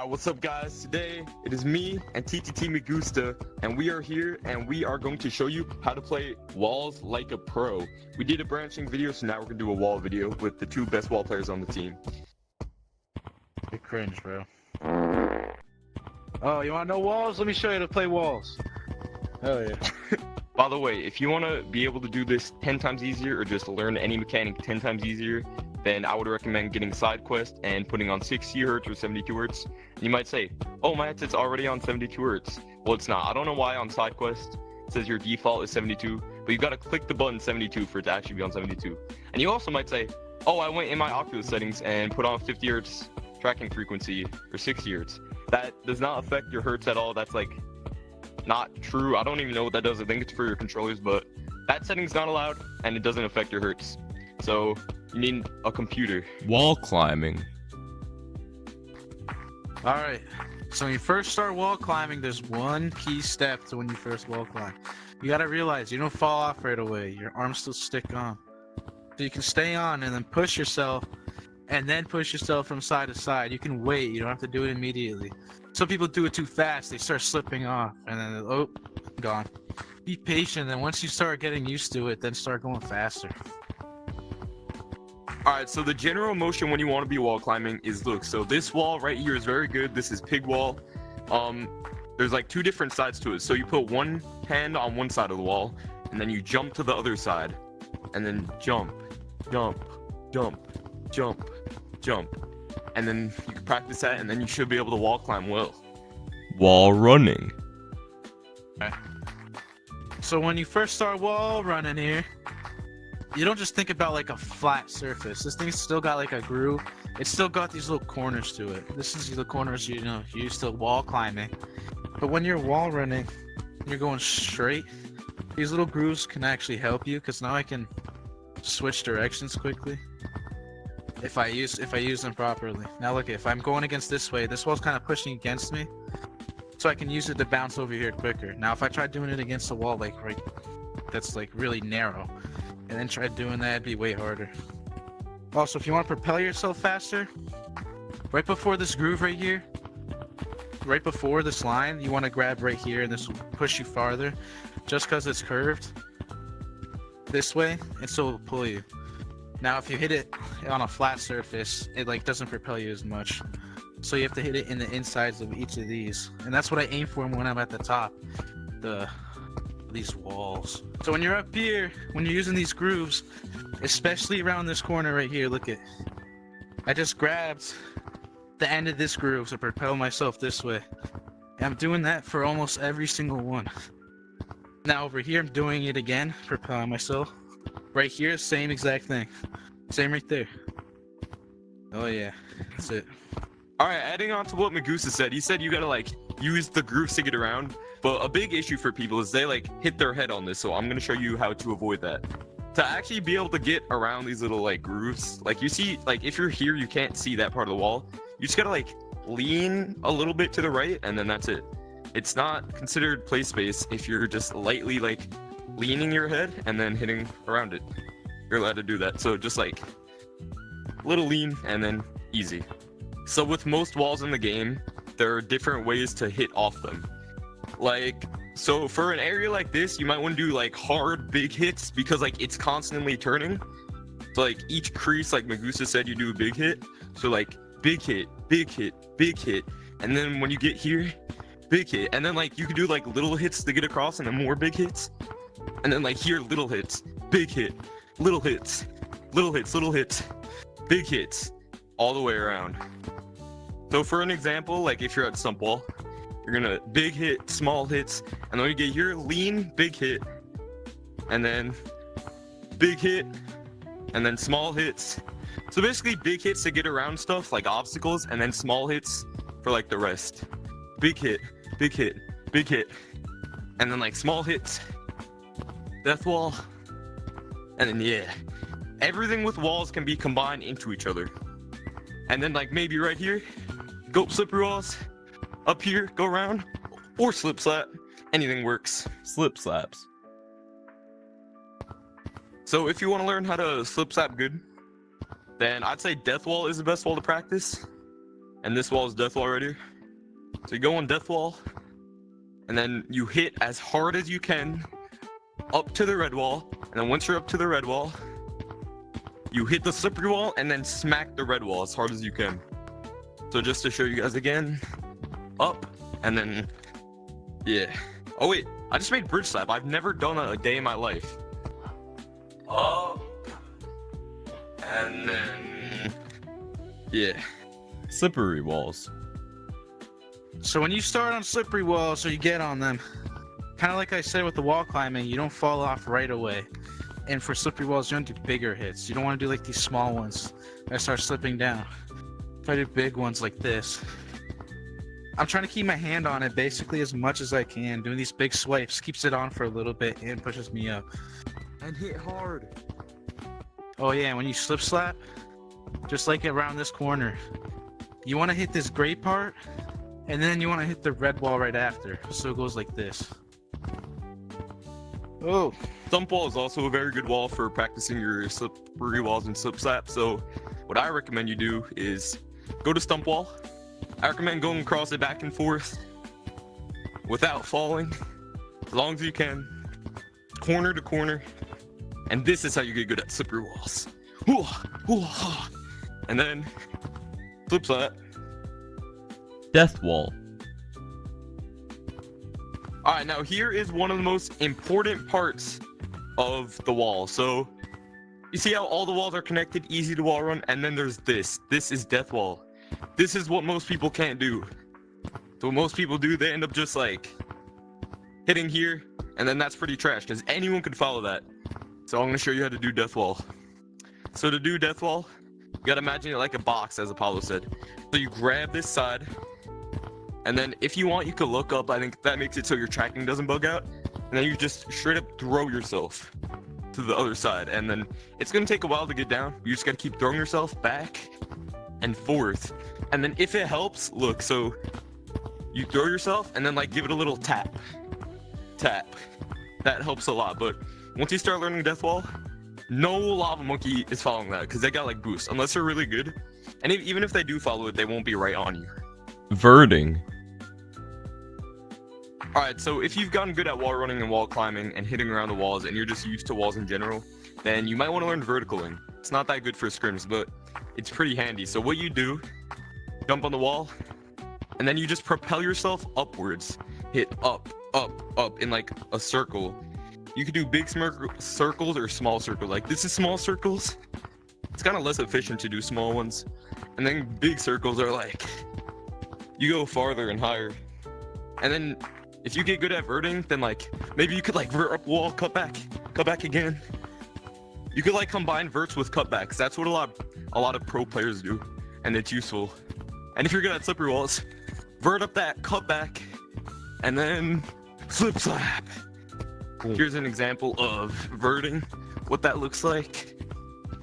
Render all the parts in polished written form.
Alright, what's up guys? Today it is me and TTTMegusta, and we are here and we are going to show you how to play walls like a pro. We did a branching video, so now we're gonna do a wall video with the two best wall players on the team. You're cringe, bro. Oh, you want to know walls? Let me show you how to play walls. Hell yeah. By the way, if you want to be able to do this 10 times easier or just learn any mechanic 10 times easier, then I would recommend getting side quest and putting on 60 Hz or 72 Hz. And you might say, oh, my headset's already on 72 Hz. Well, it's not. I don't know why on side quest it says your default is 72, but you got to click the button 72 for it to actually be on 72. And you also might say, oh, I went in my Oculus settings and put on 50 Hz tracking frequency or 60 Hz. That does not affect your Hertz at all. That's like not true. I don't even know what that does. I think it's for your controllers, but that setting's not allowed and it doesn't affect your Hertz. So you need a computer. Wall climbing. Alright, so when you first start wall climbing, there's one key step to when you first wall climb. You gotta realize you don't fall off right away. Your arms still stick on. So you can stay on and then push yourself, and then push yourself from side to side. You can wait. You don't have to do it immediately. Some people do it too fast. They start slipping off, and then, oh, gone. Be patient, and once you start getting used to it, then start going faster. Alright, so the general motion when you want to be wall climbing is, look, so this wall right here is very good. This is pig wall. There's like two different sides to it. So you put one hand on one side of the wall, and then you jump to the other side, and then jump, jump, jump, jump, jump. And then you can practice that, and then you should be able to wall climb well. Wall running. Okay. So when you first start wall running here, you don't just think about like a flat surface. This thing's still got like a groove. It's still got these little corners to it. This is the corners you use to wall climbing. But when you're wall running, you're going straight. These little grooves can actually help you, because now I can switch directions quickly if I use them properly. Now look, if I'm going against this way, this wall's kind of pushing against me, so I can use it to bounce over here quicker. Now if I try doing it against the wall like right, that's like really narrow, and then try doing that, it'd be way harder. Also, if you want to propel yourself faster, right before this groove right here, right before this line, you want to grab right here, and this will push you farther, just because it's curved this way, and so it'll pull you. Now if you hit it on a flat surface, it like doesn't propel you as much, so you have to hit it in the insides of each of these, and that's what I aim for when I'm at the top, these walls. So when you're up here, when you're using these grooves, especially around this corner right here, look at, I just grabbed the end of this groove to propel myself this way, and I'm doing that for almost every single one. Now over here I'm doing it again, propelling myself. Right here, same exact thing. Same right there. Oh yeah, that's it. Alright, adding on to what Megusta said, he said you gotta like use the grooves to get around, but a big issue for people is they like hit their head on this, so I'm gonna show you how to avoid that. To actually be able to get around these little like grooves, like you see, like if you're here, you can't see that part of the wall. You just gotta like lean a little bit to the right, and then that's it. It's not considered play space if you're just lightly like leaning your head and then hitting around it. You're allowed to do that, so just like little lean and then easy. So with most walls in the game, there are different ways to hit off them. Like, so for an area like this, you might want to do like hard big hits, because like it's constantly turning. So like each crease, like Megusta said, you do a big hit. So like big hit, big hit, big hit, and then when you get here, big hit, and then like you can do like little hits to get across, and then more big hits, and then like here, little hits, big hit, little hits, little hits, little hits, big hits, all the way around. So for an example, like if you're at stump wall, you're gonna big hit, small hits, and then when you get here, lean, big hit, and then big hit, and then small hits. So basically big hits to get around stuff like obstacles, and then small hits for like the rest. Big hit, big hit, big hit, and then like small hits, death wall, and then yeah, everything with walls can be combined into each other. And then like maybe right here, go slippery walls, up here, go around, or slip slap, anything works. Slip slaps. So if you want to learn how to slip slap good, then I'd say death wall is the best wall to practice. and this wall is death wall right here. So you go on death wall, and then you hit as hard as you can up to the red wall, and then once you're up to the red wall, you hit the slippery wall and then smack the red wall as hard as you can. So just to show you guys again, up, and then, yeah. Oh wait, I just made bridge slap. I've never done that a day in my life. Up, and then, yeah. Slippery walls. So when you start on slippery walls, or you get on them, kind of like I said with the wall climbing, you don't fall off right away. And for slippery walls, you don't do bigger hits. You don't want to do like these small ones that start slipping down. If I do big ones like this, I'm trying to keep my hand on it basically as much as I can. Doing these big swipes keeps it on for a little bit and pushes me up. And hit hard. Oh yeah, and when you slip slap, just like around this corner, you want to hit this gray part, and then you want to hit the red wall right after. So it goes like this. Oh. Stump wall is also a very good wall for practicing your slippery walls and slip slap. So what I recommend you do is go to stump wall. I recommend going across it back and forth without falling, as long as you can, corner to corner. And this is how you get good at slippery walls. And then flip slap. Death wall. All right, now here is one of the most important parts of the wall. So you see how all the walls are connected, easy to wall run, and then there's this. This is death wall. This is what most people can't do. So what most people do, they end up just like hitting here, and then that's pretty trash because anyone could follow that. So I'm gonna show you how to do death wall. So to do death wall, you gotta imagine it like a box, as Apollo said. So you grab this side, and then if you want, you could look up. I think that makes it so your tracking doesn't bug out. And then you just straight up throw yourself to the other side. And then it's gonna take a while to get down. You just gotta keep throwing yourself back and forth. And then if it helps, look, so you throw yourself and then like give it a little tap. Tap. That helps a lot. But once you start learning death wall, no lava monkey is following that because they got like boosts, unless they're really good. And even if they do follow it, they won't be right on you. Verting. Alright, so if you've gotten good at wall running and wall climbing and hitting around the walls and you're just used to walls in general, then you might want to learn verticaling. It's not that good for scrims, but it's pretty handy. So what you do, jump on the wall, and then you just propel yourself upwards. Hit up, up, up in like a circle. You could do big circles or small circles. Like this is small circles. It's kind of less efficient to do small ones. And then big circles are like, you go farther and higher. And then if you get good at verting, then like maybe you could like vert up wall, cut back again. You could like combine verts with cutbacks. That's what a lot of pro players do, and it's useful. And if you're good at slippery walls, vert up that cutback, and then slip slap. Here's an example of verting, what that looks like.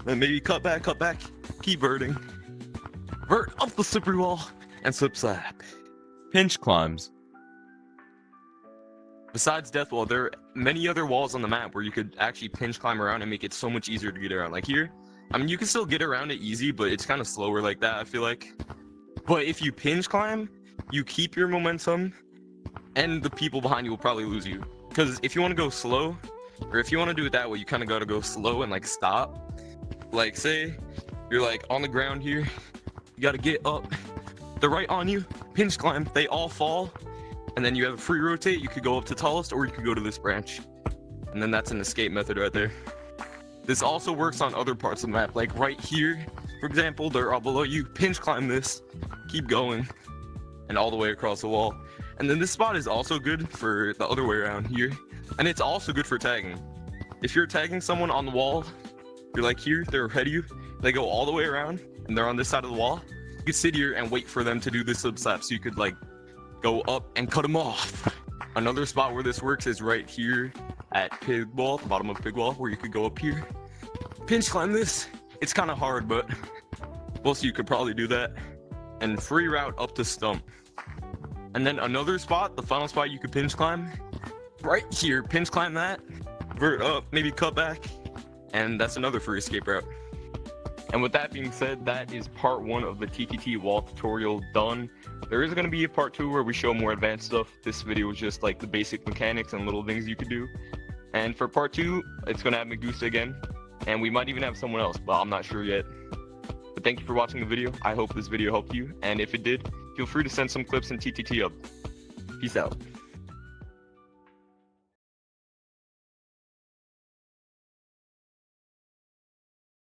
Then maybe cut back, keep verting. Vert up the slippery wall and slip slap. Pinch climbs. Besides death wall, there are many other walls on the map where you could actually pinch climb around and make it so much easier to get around. Like here, I mean, you can still get around it easy, but it's kind of slower like that, I feel like. But if you pinch climb, you keep your momentum, and the people behind you will probably lose you. Because if you want to go slow, or if you want to do it that way, you kind of got to go slow and like stop. Like say you're like on the ground here, you got to get up, they're right on you, pinch climb, they all fall, and then you have a free rotate. You could go up to tallest, or you could go to this branch, and then that's an escape method right there. This also works on other parts of the map, like right here, for example, they're all below you, pinch climb this, keep going, and all the way across the wall. And then this spot is also good for the other way around here, and it's also good for tagging. If you're tagging someone on the wall, you're like here, they're ahead of you, they go all the way around, and they're on this side of the wall, you could sit here and wait for them to do this slip slap, so you could like go up and cut them off. Another spot where this works is right here at Pig Wall, the bottom of Pig Wall, where you could go up here, pinch climb this. It's kind of hard, but most of you could probably do that. And free route up to stump. And then another spot, the final spot you could pinch climb, right here, pinch climb that, vert up, maybe cut back, and that's another free escape route. And with that being said, that is part 1 of the TTT wall tutorial done. There is going to be a part 2 where we show more advanced stuff. This video was just like the basic mechanics and little things you could do. And for part 2, it's going to have Megusta again. And we might even have someone else, but I'm not sure yet. But thank you for watching the video. I hope this video helped you. And if it did, feel free to send some clips in TTT up. Peace out.